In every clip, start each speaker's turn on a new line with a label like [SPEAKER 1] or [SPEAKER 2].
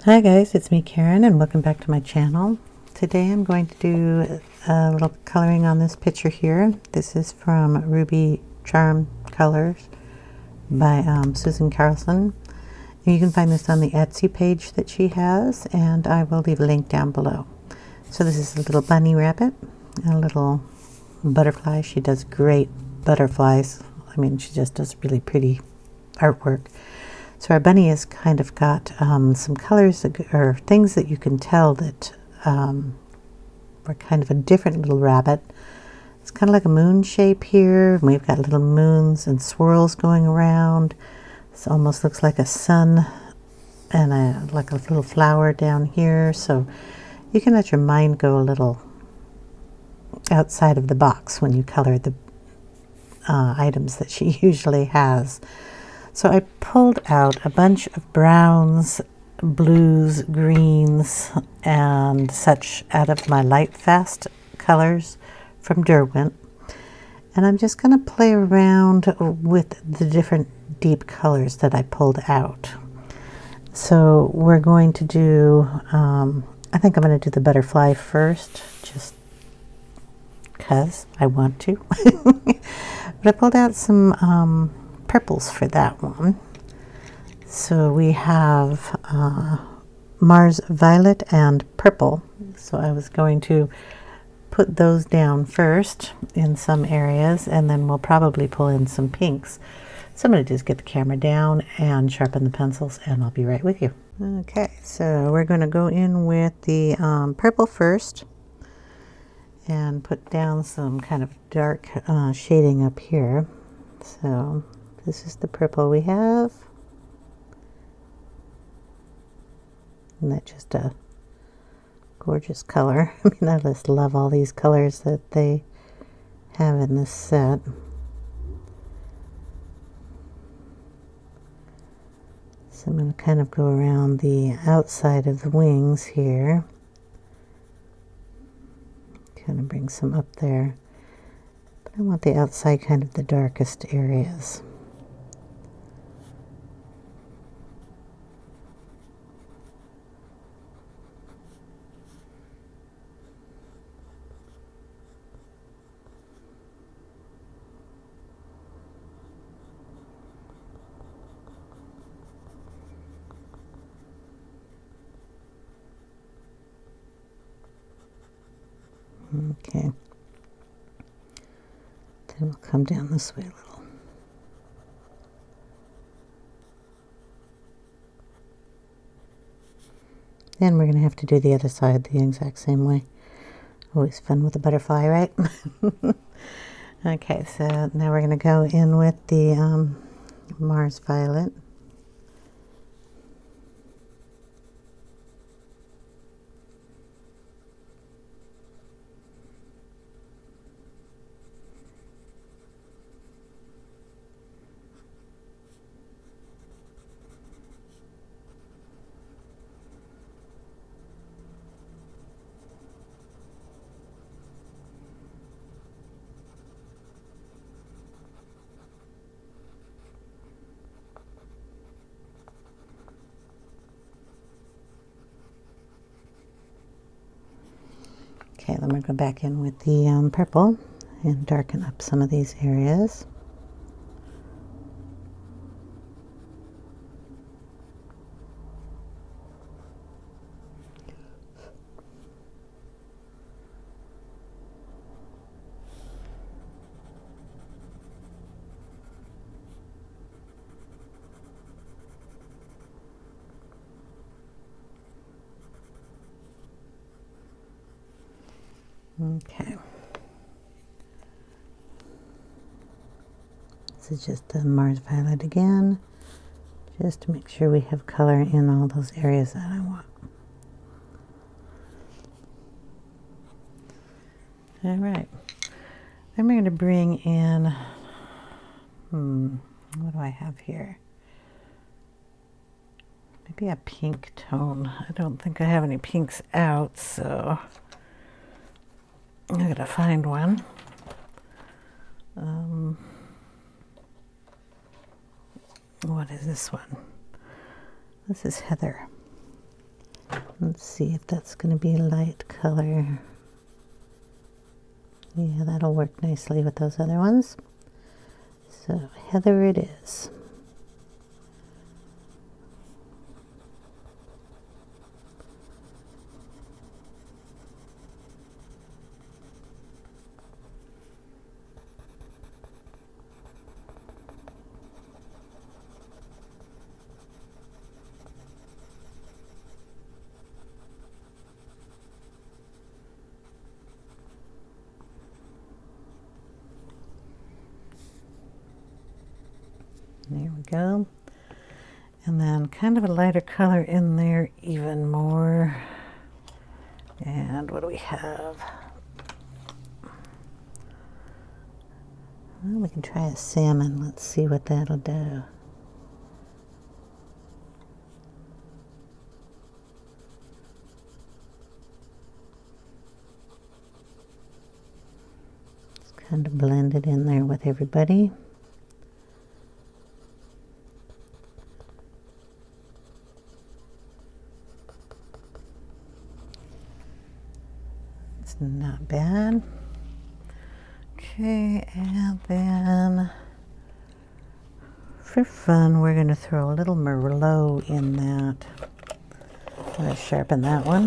[SPEAKER 1] Hi guys, it's me Karen and welcome back to my channel. Today I'm going to do a little coloring on this picture here. This is from Ruby Charm Colors by Susan Carlson. And you can find this on the Etsy page that she has, and I will leave a link down below. So this is a little bunny rabbit, a little butterfly. She does great butterflies. I mean, she just does really pretty artwork. So our bunny has kind of got some colors or things that you can tell that we're kind of a different little rabbit. It's kind of like a moon shape here. And we've got little moons and swirls going around. This almost looks like a sun and like a little flower down here. So you can let your mind go a little outside of the box when you color the items that she usually has. So I pulled out a bunch of browns, blues, greens, and such out of my Lightfast colors from Derwent. And I'm just going to play around with the different deep colors that I pulled out. So we're going to do, I think I'm going to do the butterfly first, just because I want to. But I pulled out some purples for that one. So we have Mars Violet and Purple. So I was going to put those down first in some areas, and then we'll probably pull in some pinks. So I'm going to just get the camera down and sharpen the pencils, and I'll be right with you. Okay, so we're going to go in with the purple first and put down some kind of dark shading up here. So this is the purple we have. Isn't that just a gorgeous color? I mean, I just love all these colors that they have in this set. So I'm going to kind of go around the outside of the wings here. Kind of bring some up there. But I want the outside kind of the darkest areas. Okay. Then we'll come down this way a little. Then we're going to have to do the other side the exact same way. Always fun with a butterfly, right? Okay, so now we're going to go in with the Mars Violet. Okay, then we're going to go back in with the purple and darken up some of these areas. Okay. This is just the Mars Violet again, just to make sure we have color in all those areas that I want. All right. Then we're going to bring in, what do I have here? Maybe a pink tone. I don't think I have any pinks out, so I gotta find one. What is this one? This is Heather. Let's see if that's going to be a light color. Yeah, that'll work nicely with those other ones. So heather it is. There we go. And then kind of a lighter color in there even more. And what do we have? Well, we can try a salmon. Let's see what that'll do. Just kind of blend it in there with everybody. Not bad. Okay, and then for fun, we're going to throw a little Merlot in that. I'm going to sharpen that one.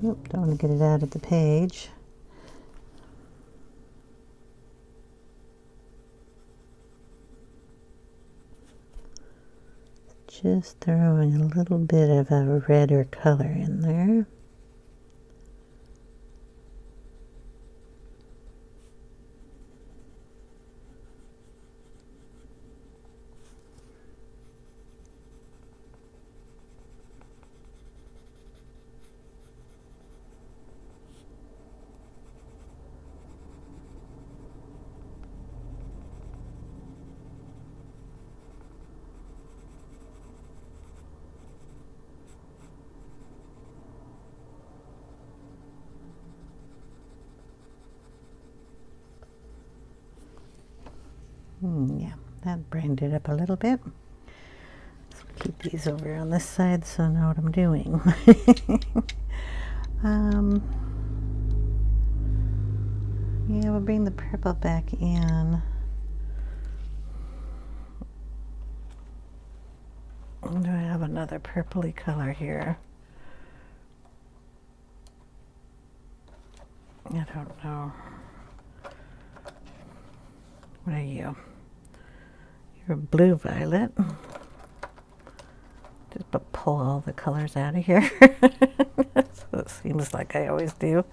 [SPEAKER 1] Oop, don't want to get it out of the page. Just throwing a little bit of a redder color in there. Yeah, that brightened it up a little bit. So keep these over on this side so I know what I'm doing. Yeah, we'll bring the purple back in. Do I have another purpley color here? I don't know. What are you? You're blue violet. Just pull all the colors out of here. So it seems like I always do.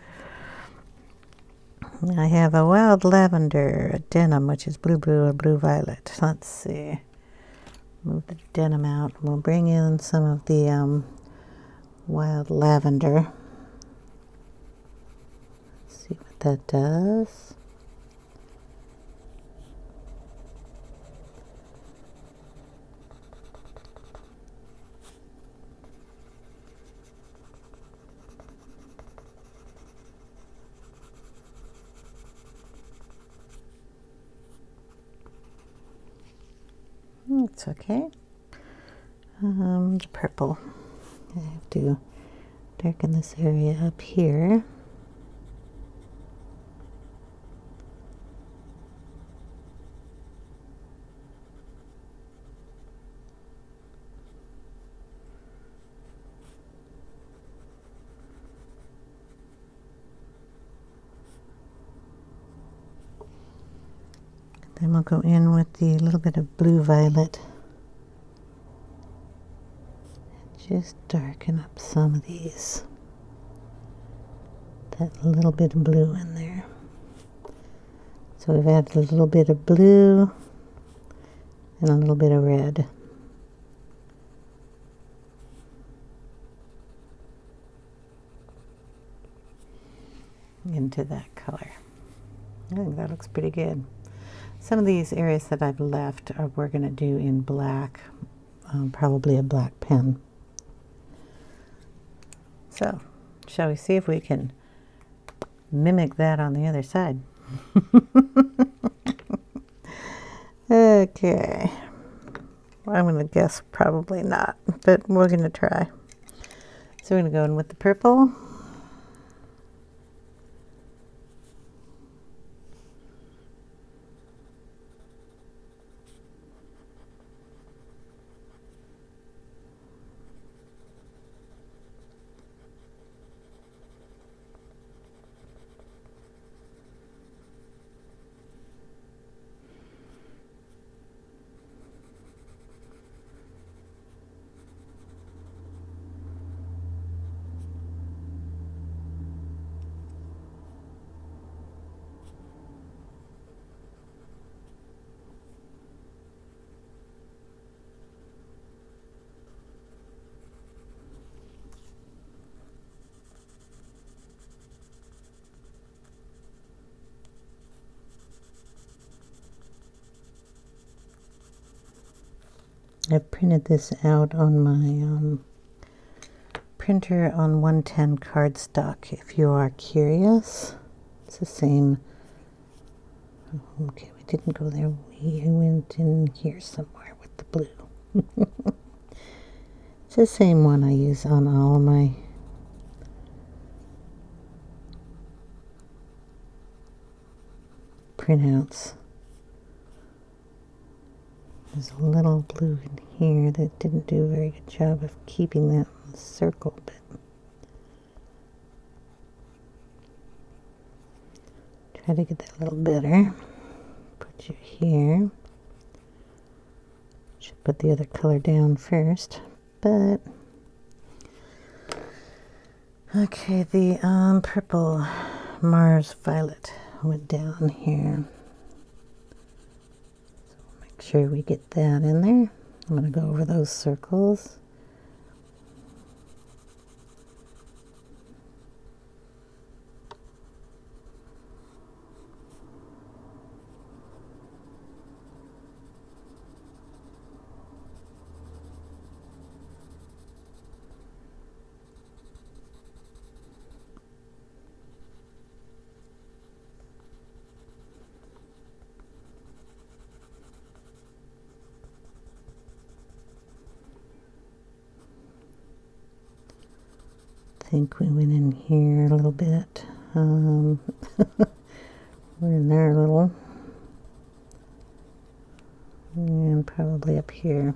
[SPEAKER 1] I have a wild lavender, a denim, which is blue or blue violet. Let's see. Move the denim out. We'll bring in some of the wild lavender. Let's see what that does. It's okay. The purple. I have to darken this area up here. Then we'll go in with the little bit of blue violet. Just darken up some of these. That little bit of blue in there. So we've added a little bit of blue and a little bit of red. Into that color. I think that looks pretty good. Some of these areas that I've left we're going to do in black, probably a black pen. So, shall we see if we can mimic that on the other side? Okay. I'm going to guess probably not, but we're going to try. So we're going to go in with the purple. I printed this out on my printer on 110 cardstock if you are curious. It's the same. Okay, we didn't go there. We went in here somewhere with the blue. It's the same one I use on all of my printouts. There's a little blue in here that didn't do a very good job of keeping that in the circle, but try to get that a little better. Put you here. Should put the other color down first, but okay, the purple Mars Violet went down here. Make sure we get that in there. I'm going to go over those circles. I think we went in here a little bit. We're in there a little. And probably up here.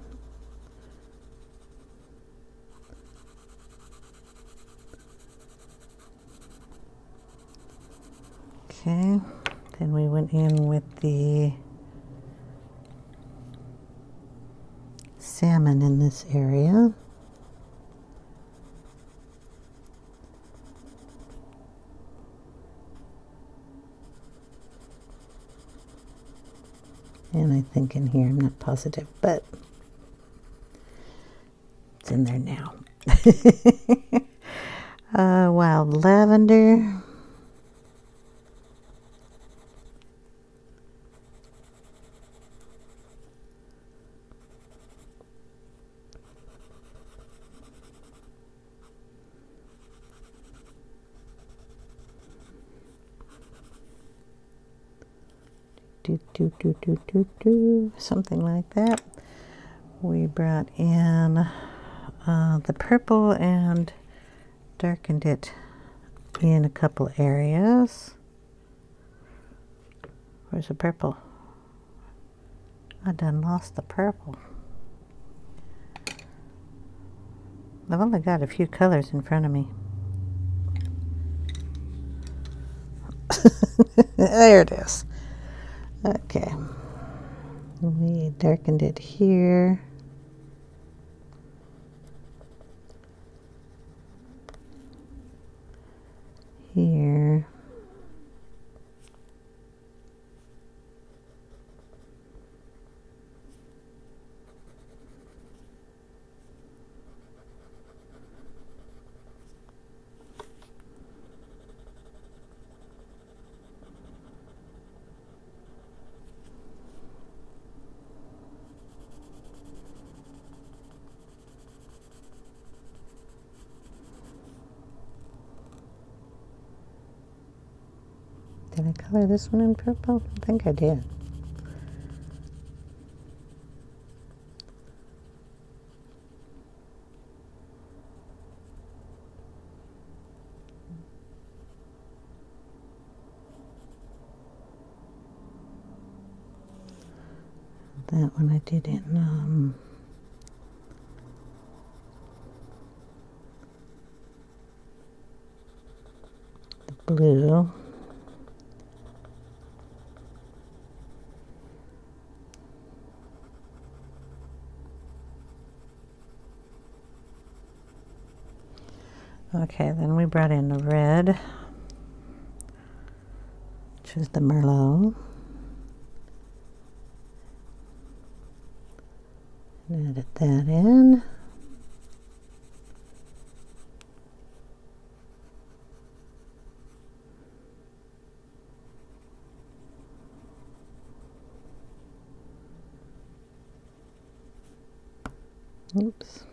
[SPEAKER 1] Okay, then we went in with the salmon in this area. And I think in here, I'm not positive, but it's in there now. Wild lavender. Something like that. We brought in the purple and darkened it in a couple areas. Where's the purple? I done lost the purple. I've only got a few colors in front of me. There it is. Okay, we darkened it here. Here. Did I color this one in purple? I think I did. That one I did in the blue. Okay, then we brought in the red, which is the Merlot. And added that in. Oops.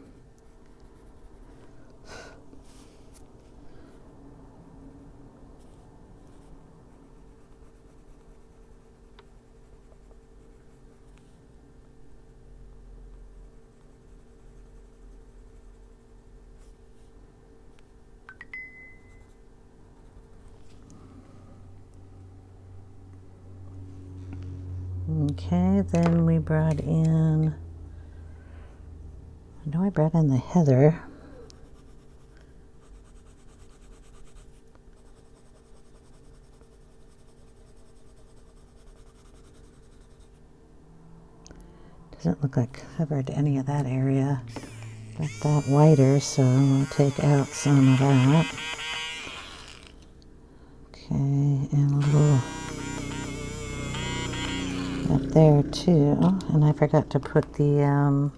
[SPEAKER 1] Okay, then we brought in, I know I brought in the heather. Doesn't look like covered any of that area. Got that whiter, so we'll take out some of that. Okay, and a little up there too. And I forgot to put the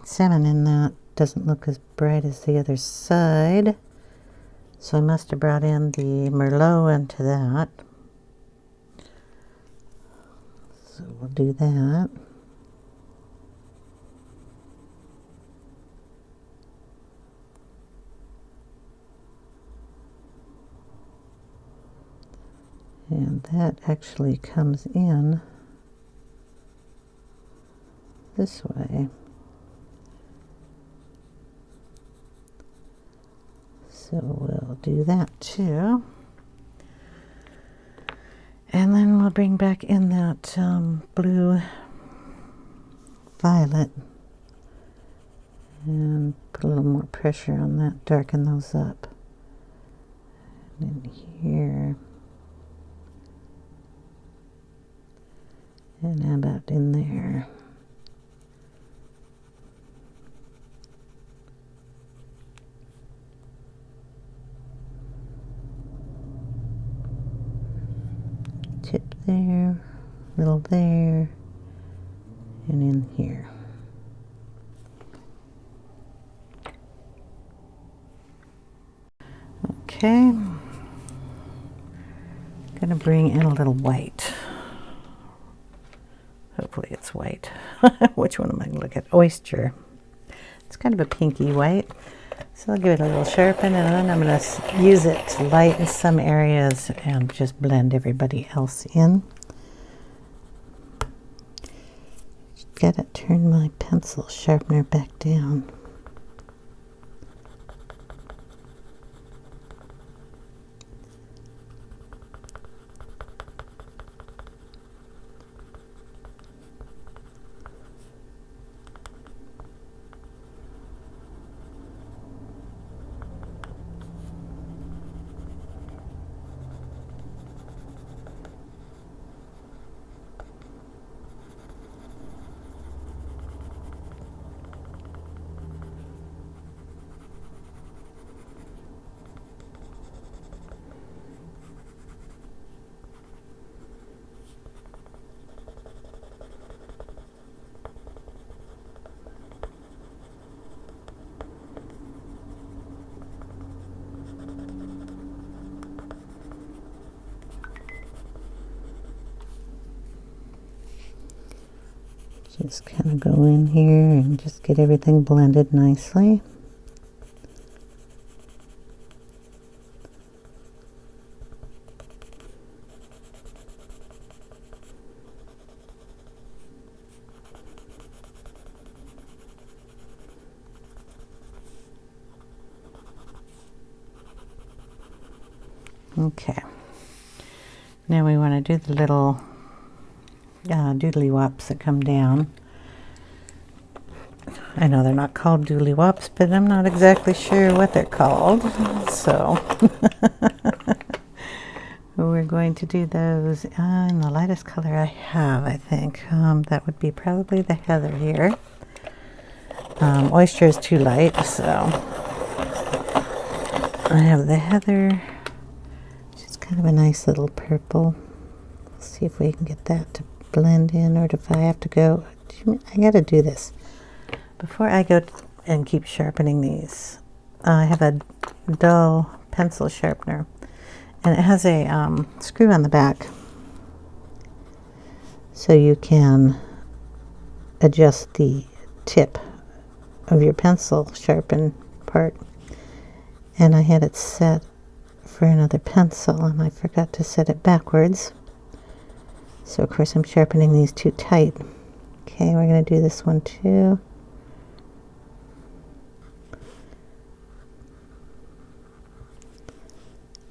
[SPEAKER 1] salmon in that. Doesn't look as bright as the other side. So I must have brought in the Merlot into that. So we'll do that. And that actually comes in this way. So we'll do that too. And then we'll bring back in that blue violet and put a little more pressure on that, darken those up. And in here. And about in there. Tip there, little there, and in here. Okay. Gonna bring in a little white. Hopefully it's white. Which one am I going to look at? Oyster. It's kind of a pinky white. So I'll give it a little sharpen, and then I'm going to use it to lighten some areas and just blend everybody else in. Got to turn my pencil sharpener back down. Just kind of go in here and just get everything blended nicely. Okay. Now we want to do the little doodly wops that come down. I know they're not called doodly wops, but I'm not exactly sure what they're called. So we're going to do those in the lightest color I have, I think. That would be probably the heather here. Oyster is too light, so I have the heather. It's kind of a nice little purple. Let's see if we can get that to blend in, or if I have to go. I gotta do this before I go and keep sharpening these. I have a dull pencil sharpener, and it has a screw on the back, so you can adjust the tip of your pencil sharpen part. And I had it set for another pencil, and I forgot to set it backwards. So of course I'm sharpening these too tight. Okay, we're going to do this one too.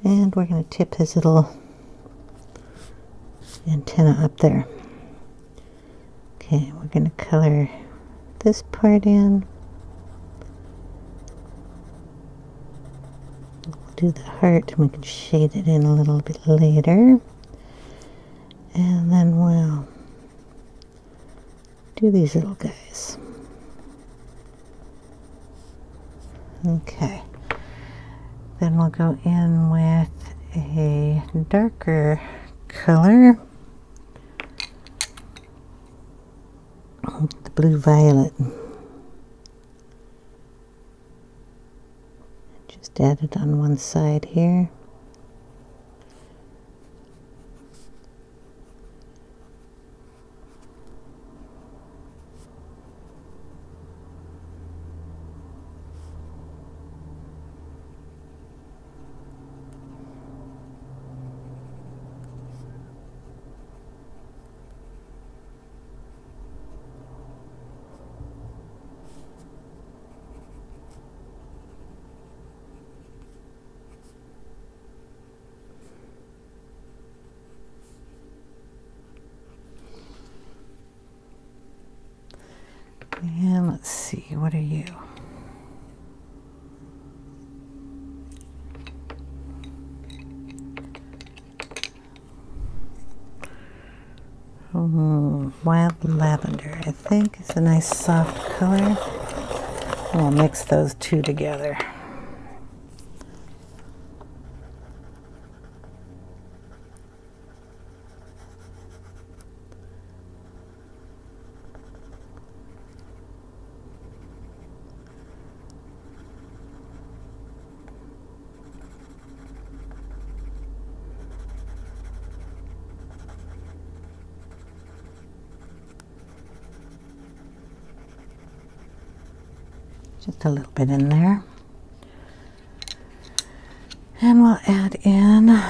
[SPEAKER 1] And we're going to tip his little antenna up there. Okay, we're going to color this part in. Do the heart, and we can shade it in a little bit later, and then we'll do these little guys. Okay, then we'll go in with a darker color, the blue violet. Add it on one side here. And let's see, what are you? Wild lavender, I think, is a nice soft color. We'll mix those two together. Just a little bit in there. And we'll add in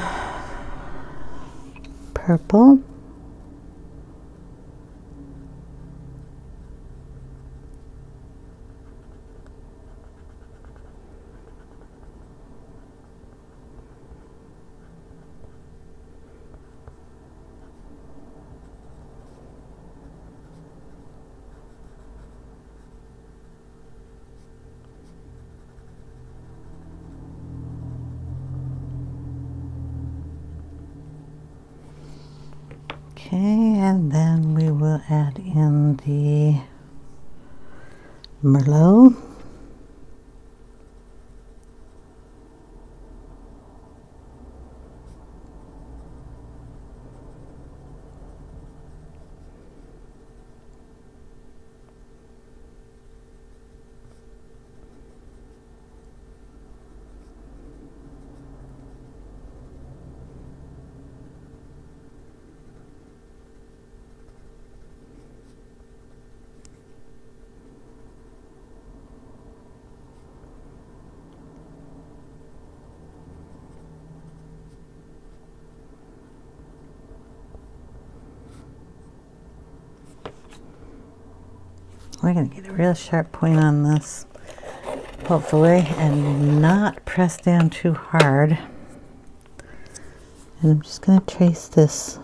[SPEAKER 1] purple. Okay, and then we will add in the Merlot. We're going to get a real sharp point on this, hopefully, and not press down too hard. And I'm just going to trace this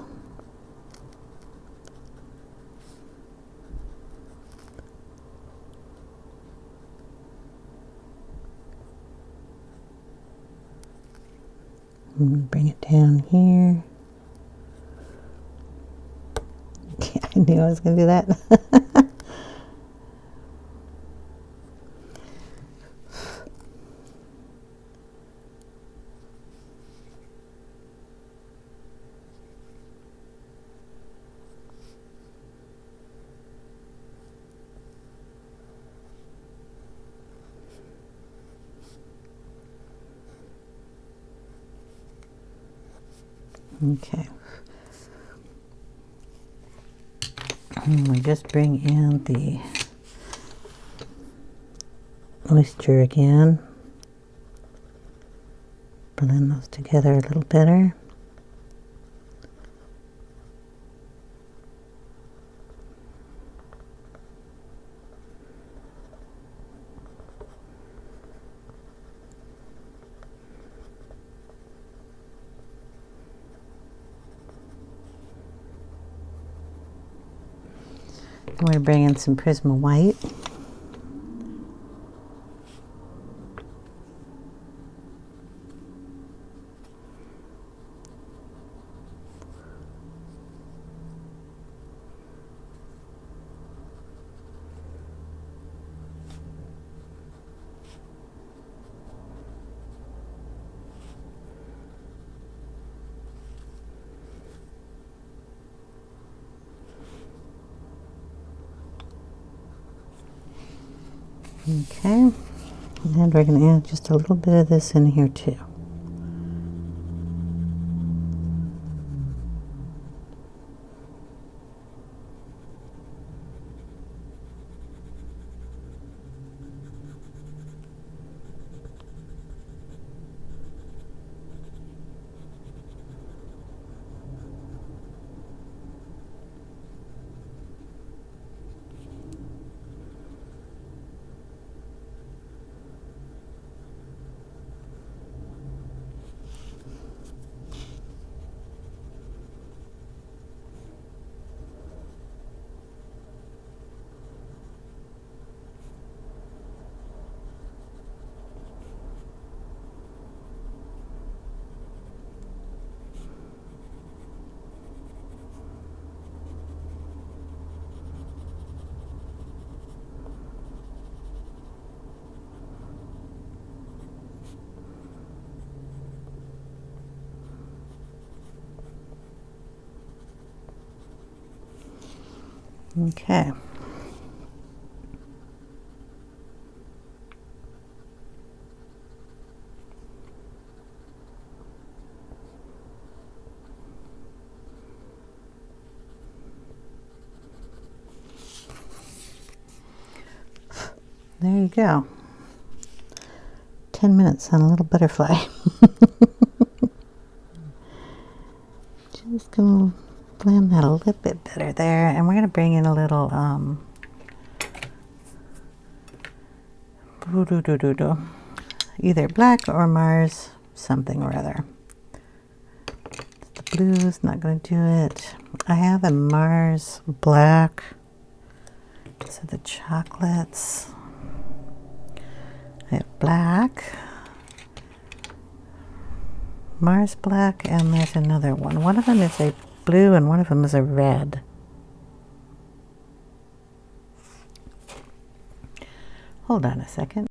[SPEAKER 1] and bring it down here. Yeah, I knew I was going to do that. Okay. And we just bring in the moisture again. Blend those together a little better. I'm going to bring in some Prisma white. Okay, and we're going to add just a little bit of this in here too. Okay. There you go. 10 minutes on a little butterfly. Just gonna blend that a little bit better there, and we're gonna bring in a little either black or Mars something or other. The blue is not gonna do it. I have a Mars black. So the chocolates. I have black, Mars black, and there's another one. One of them is a blue and one of them is a red. Hold on a second.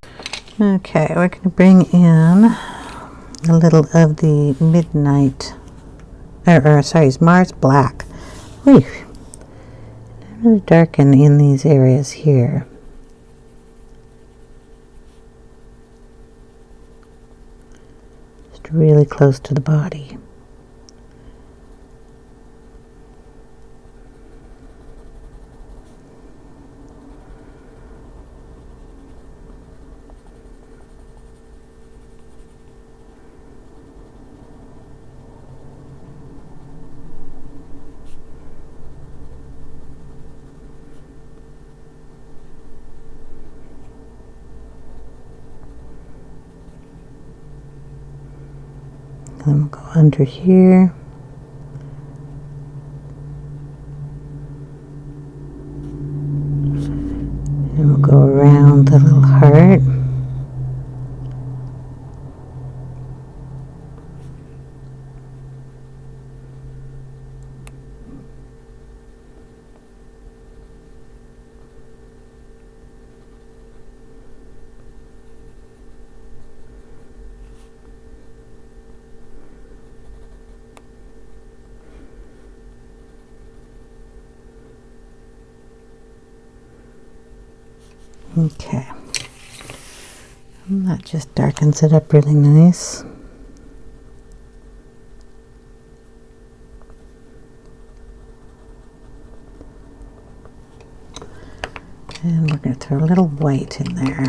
[SPEAKER 1] Okay, we're going to bring in a little of the midnight, sorry, it's Mars black. Whew. I'm going to darken in these areas here. Really close to the body. Then we'll go under here. we'll go around the little heart. Okay, and that just darkens it up really nice. And we're going to throw a little white in there.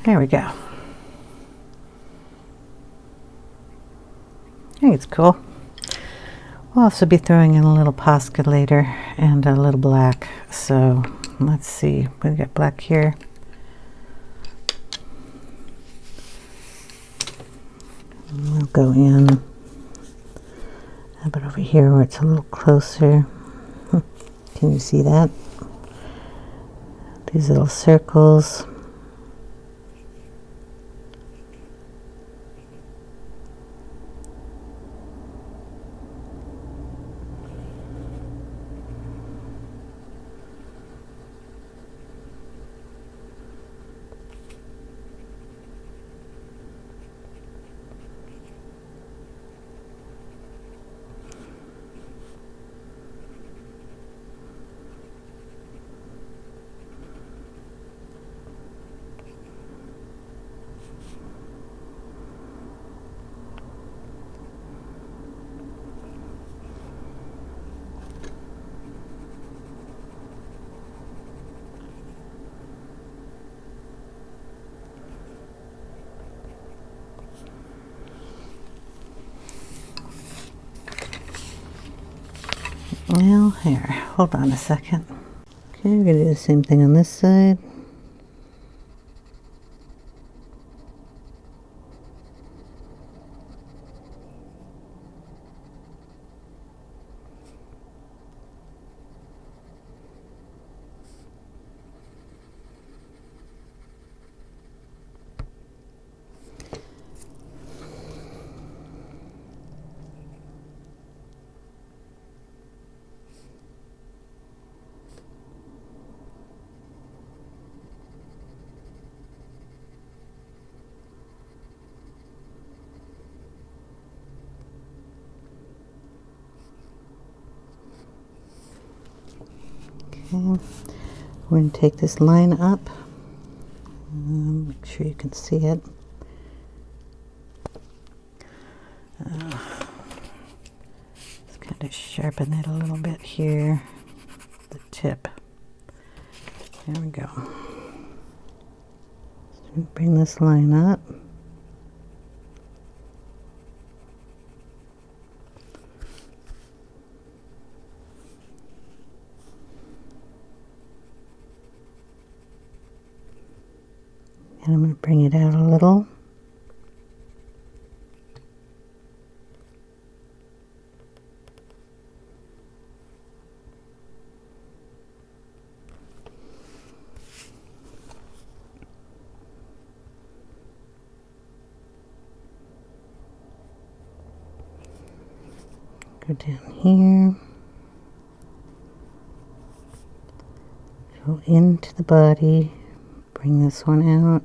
[SPEAKER 1] There we go. I think it's cool. We'll also be throwing in a little Posca later and a little black. So let's see. We got black here. And we'll go in. How about over here where it's a little closer? Can you see that? These little circles. Well, here, hold on a second. Okay, we're going to do the same thing on this side. Okay, we're going to take this line up. Make sure you can see it. Let's kind of sharpen it a little bit here. The tip. There we go. So bring this line up. And I'm going to bring it out a little. Go down here. Go into the body. Bring this one out.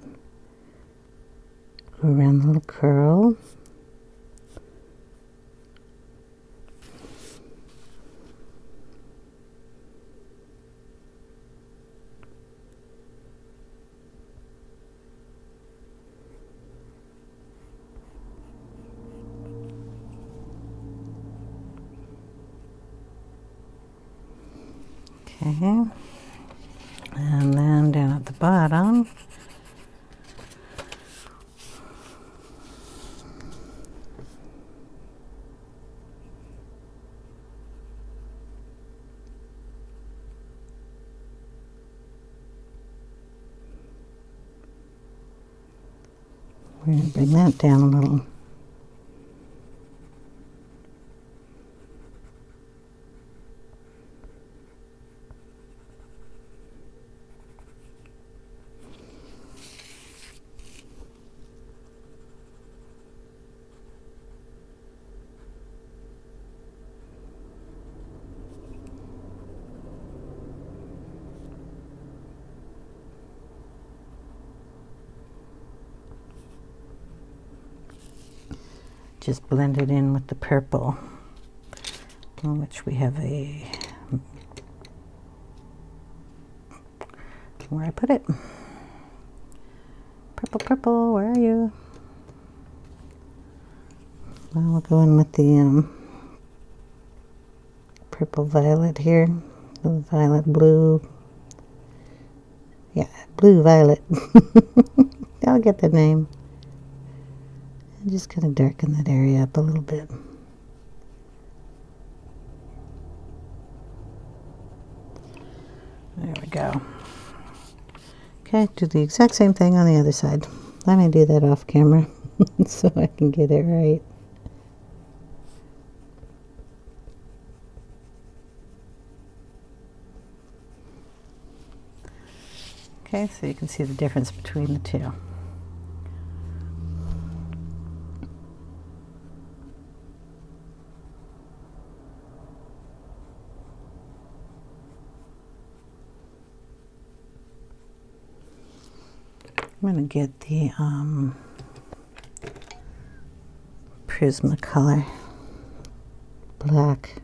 [SPEAKER 1] Go around the little curl. Okay. And then down at the bottom, we're going to bring that down a little. Just blend it in with the purple, on which we have a, where I put it, purple, purple, where are you? Well, we'll go in with the purple violet here, the violet blue, yeah, blue violet, I'll get the name. Just kind of darken that area up a little bit. There we go. Okay, do the exact same thing on the other side. Let me do that off camera so I can get it right. Okay, so you can see the difference between the two. I'm going to get the Prisma color, black,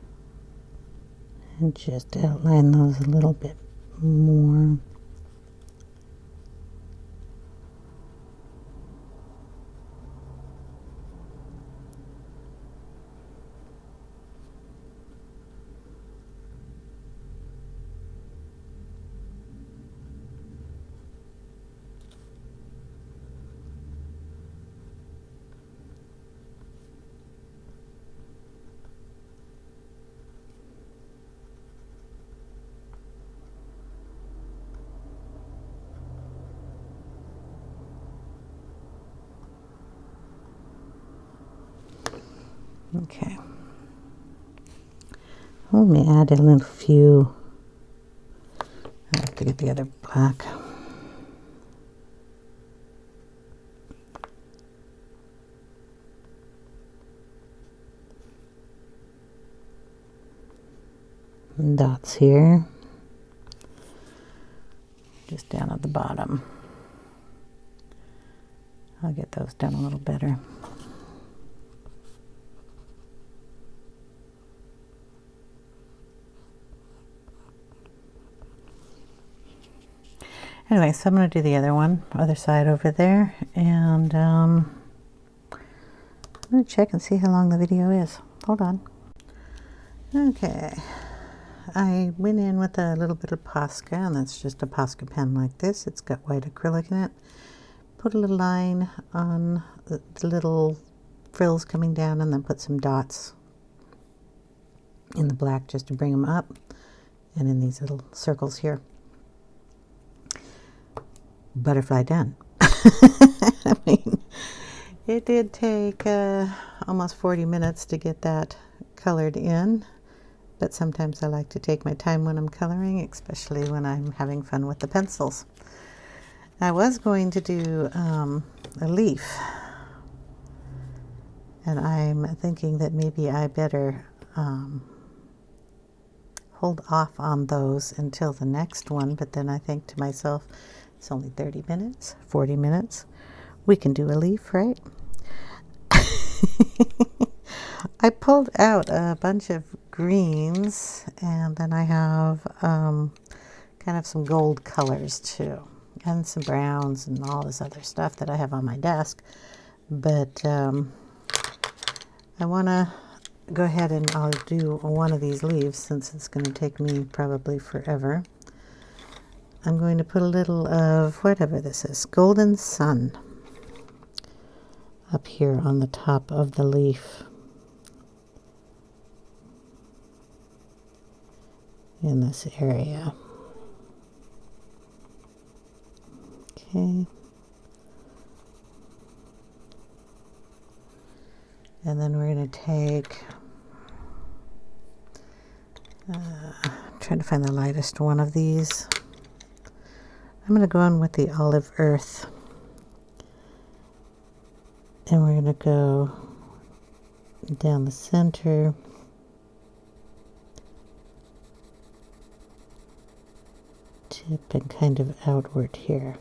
[SPEAKER 1] and just outline those a little bit more. Okay. Let me add a little few. I have to get the other black. Dots here, just down at the bottom. I'll get those done a little better. Anyway, so I'm going to do the other side over there, and I'm going to check and see how long the video is. Hold on. Okay, I went in with a little bit of Posca, and that's just a Posca pen like this. It's got white acrylic in it. Put a little line on the little frills coming down, and then put some dots in the black just to bring them up, and in these little circles here. Butterfly done. I mean, it did take almost 40 minutes to get that colored in, but sometimes I like to take my time when I'm coloring, especially when I'm having fun with the pencils. I was going to do a leaf, and I'm thinking that maybe I better hold off on those until the next one, but then I think to myself, it's only 30 minutes, 40 minutes. We can do a leaf, right? I pulled out a bunch of greens, and then I have kind of some gold colors too, and some browns and all this other stuff that I have on my desk. But I want to go ahead and I'll do one of these leaves since it's going to take me probably forever. I'm going to put a little of whatever this is, Golden Sun, up here on the top of the leaf in this area. Okay. And then we're going to take, trying to find the lightest one of these. I'm going to go in with the Olive Earth. And we're going to go down the center. Tip and kind of outward here.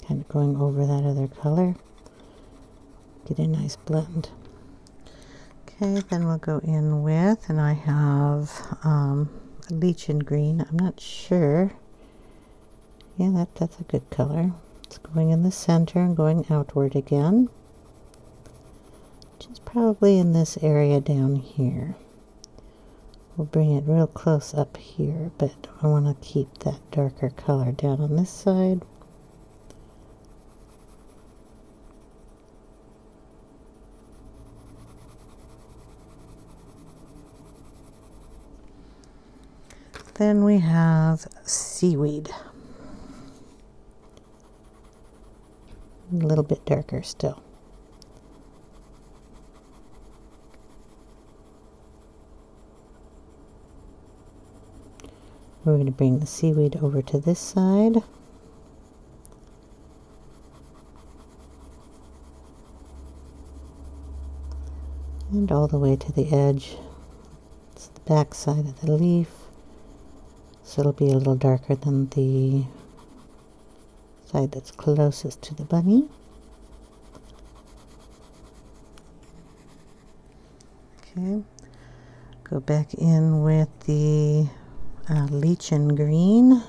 [SPEAKER 1] Kind of going over that other color. Get a nice blend. Okay, then we'll go in with, and I have Lichen Green. I'm not sure. Yeah, that's a good color. It's going in the center and going outward again. Which is probably in this area down here. We'll bring it real close up here, but I want to keep that darker color down on this side. Then we have Seaweed. A little bit darker still. We're going to bring the seaweed over to this side. And all the way to the edge. It's the back side of the leaf. So it'll be a little darker than the side that's closest to the bunny. Okay, go back in with the Lichen Green.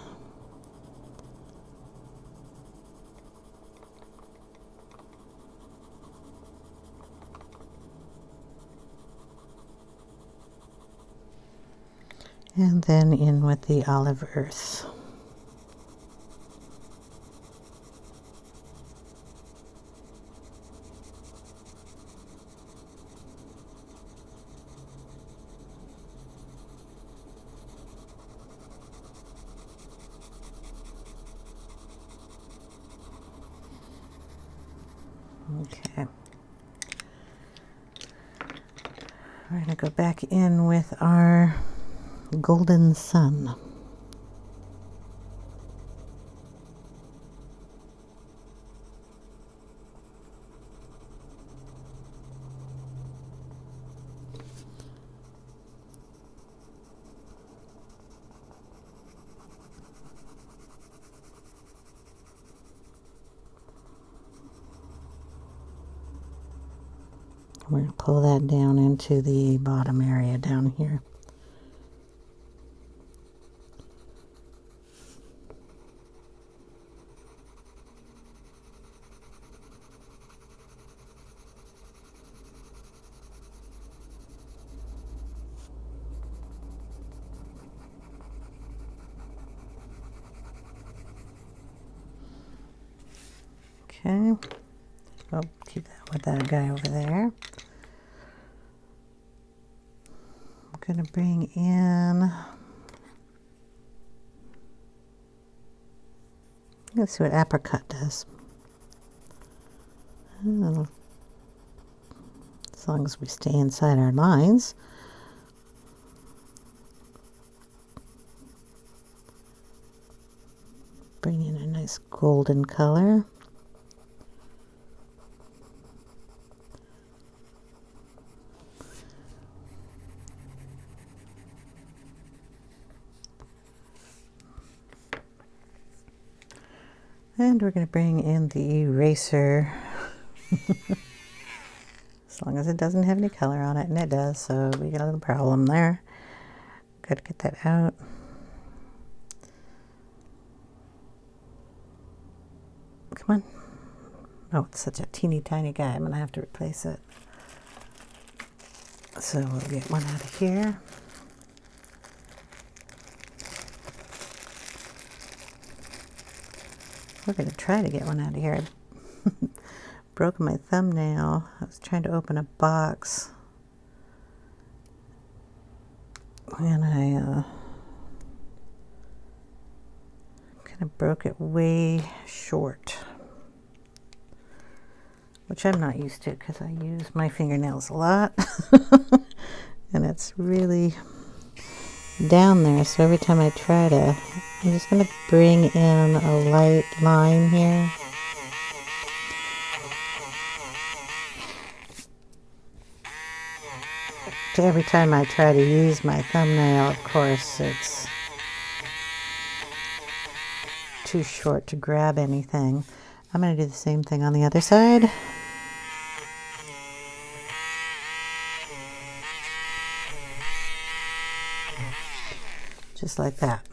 [SPEAKER 1] And then in with the Olive Earth. Okay. We're going to go back in with our Golden Sun. We're going to pull that down into the bottom area down here. Okay. Oh, keep that with that guy over there. I'm going to bring in, let's see what Apricot does. As long as we stay inside our lines. Bring in a nice golden color. And we're going to bring in the eraser. As long as it doesn't have any color on it, and it does, so we got a little problem there. Got to get that out. Come on. Oh, it's such a teeny tiny guy. I'm going to have to replace it. So we'll get one out of here. We're going to try to get one out of here. I broke my thumbnail. I was trying to open a box. And I kind of broke it way short. Which I'm not used to because I use my fingernails a lot. And it's really down there, so every time I try to, I'm just going to bring in a light line here. So every time I try to use my thumbnail, of course, it's too short to grab anything. I'm going to do the same thing on the other side. Just like that.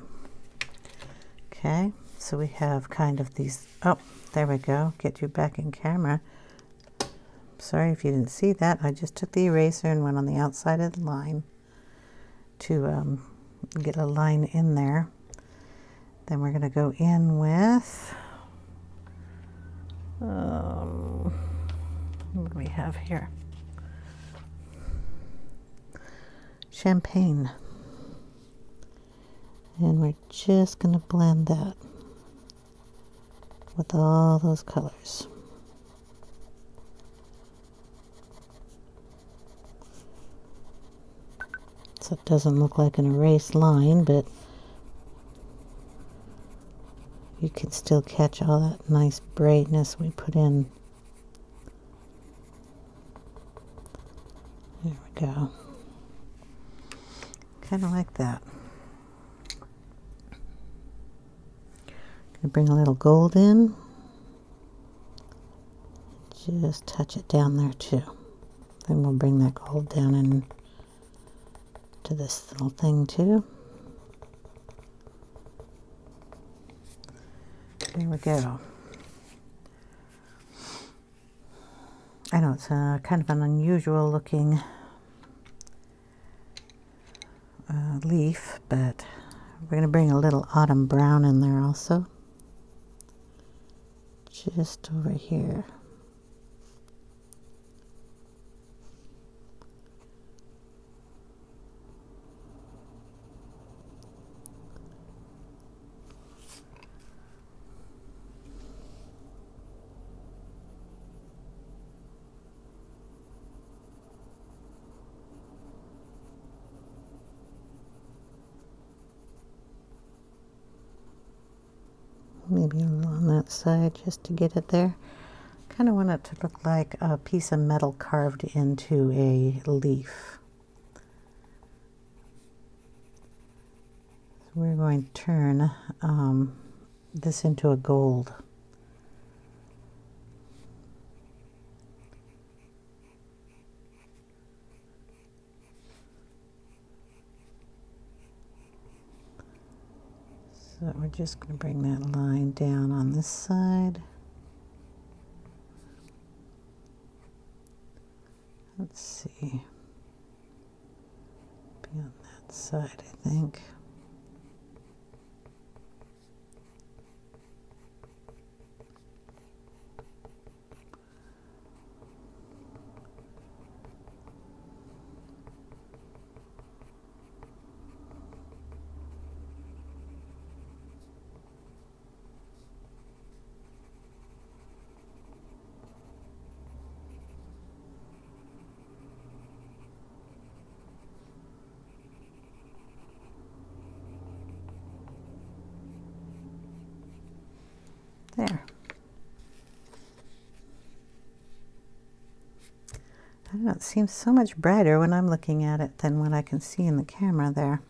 [SPEAKER 1] Okay, so we have kind of these, oh, there we go, get you back in camera. Sorry if you didn't see that. I just took the eraser and went on the outside of the line to get a line in there. Then we're going to go in with, what do we have here? Champagne. And we're just going to blend that with all those colors. So it doesn't look like an erased line, but you can still catch all that nice brightness we put in. There we go. Kind of like that. Bring a little gold in. Just touch it down there too. Then we'll bring that gold down in to this little thing too. There we go. I know it's kind of an unusual looking leaf, but we're going to bring a little autumn brown in there also. Just over here. Maybe a little on that side just to get it there. Kind of want it to look like a piece of metal carved into a leaf. So we're going to turn this into a gold. So we're just going to bring that line down on this side. Let's see. Be on that side, I think. There. I don't know, it seems so much brighter when I'm looking at it than what I can see in the camera there.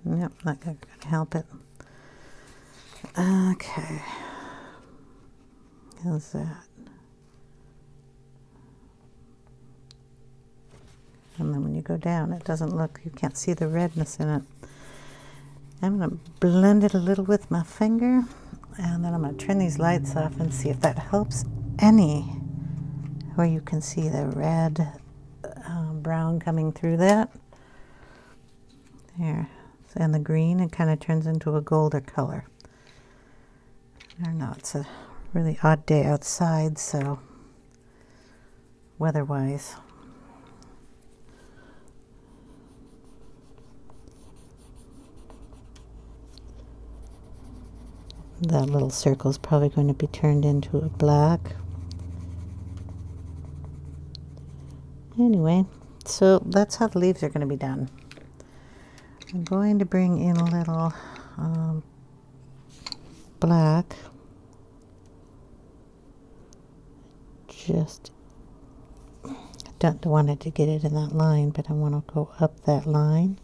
[SPEAKER 1] Nope, not going to help it. Okay. How's that? And then when you go down, it doesn't look, you can't see the redness in it. I'm going to blend it a little with my finger. And then I'm going to turn these lights off and see if that helps any, where you can see the red brown coming through that. There. And the green, it kind of turns into a golder color. I don't know, it's a really odd day outside, so weather-wise. That little circle is probably going to be turned into a black. Anyway, so that's how the leaves are going to be done. I'm going to bring in a little black. Just don't want it to get it in that line, but I want to go up that line.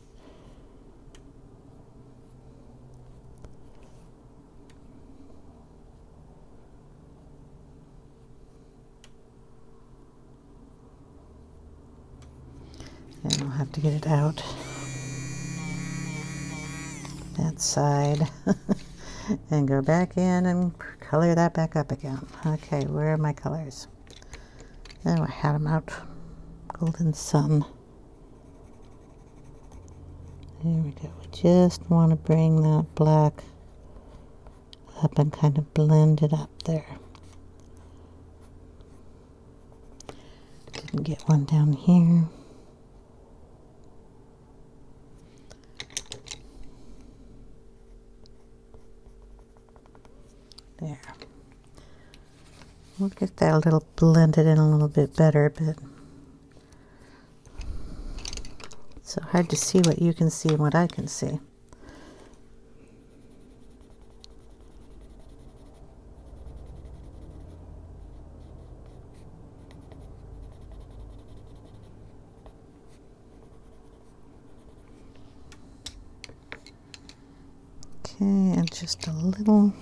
[SPEAKER 1] And I'll have to get it out that side and go back in and color that back up again. Okay, where are my colors? Oh, I had them out. Golden Sun. There we go. We just want to bring that black up and kind of blend it up there. Didn't get one down here. There. We'll get that a little blended in a little bit better, but it's so hard to see what you can see and what I can see. Okay, and just a little.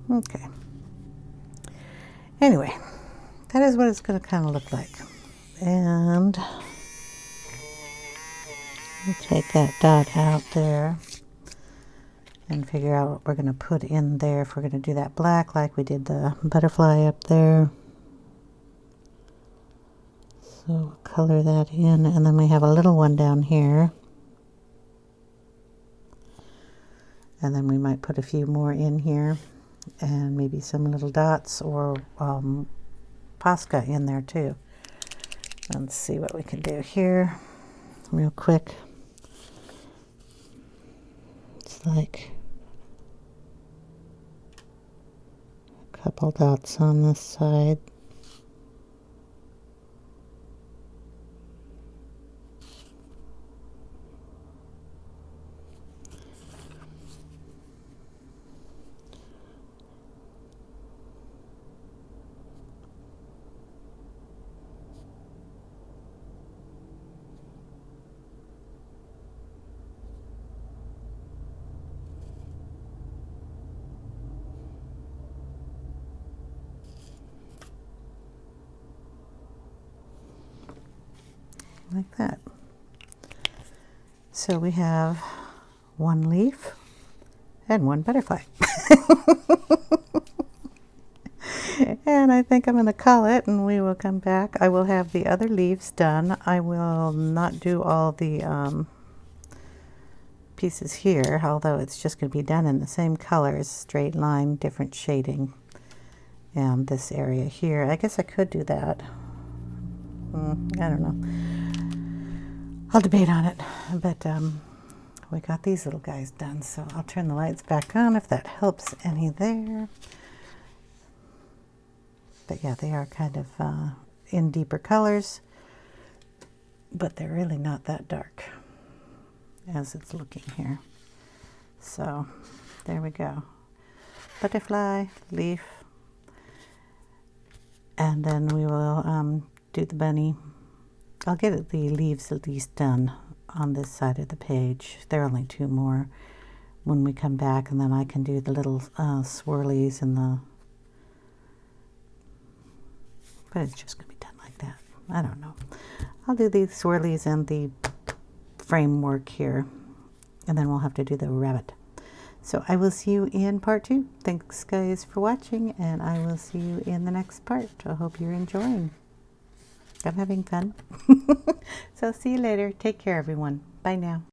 [SPEAKER 1] Okay. Anyway, that is what it's going to kind of look like. And we'll take that dot out there and figure out what we're going to put in there if we're going to do that black like we did the butterfly up there. So we'll color that in, and then we have a little one down here. And then we might put a few more in here. And maybe some little dots or Posca in there too. Let's see what we can do here real quick. It's like a couple dots on this side. Like that. So we have one leaf and one butterfly. And I think I'm going to call it, and we will come back. I will have the other leaves done. I will not do all the pieces here, although it's just going to be done in the same colors, straight line, different shading. And this area here, I guess I could do that. I don't know. I'll debate on it, but we got these little guys done. So I'll turn the lights back on if that helps any there. But yeah, they are kind of in deeper colors, but they're really not that dark as it's looking here. So there we go. Butterfly, leaf, and then we will do the bunny. I'll get the leaves at least done on this side of the page. There are only 2 more when we come back, and then I can do the little swirlies and the, but it's just gonna be done like that. I don't know. I'll do the swirlies and the framework here, and then we'll have to do the rabbit. So I will see you in part 2. Thanks guys for watching, and I will see you in the next part. I hope you're enjoying. I'm having fun. So see you later. Take care everyone. Bye now.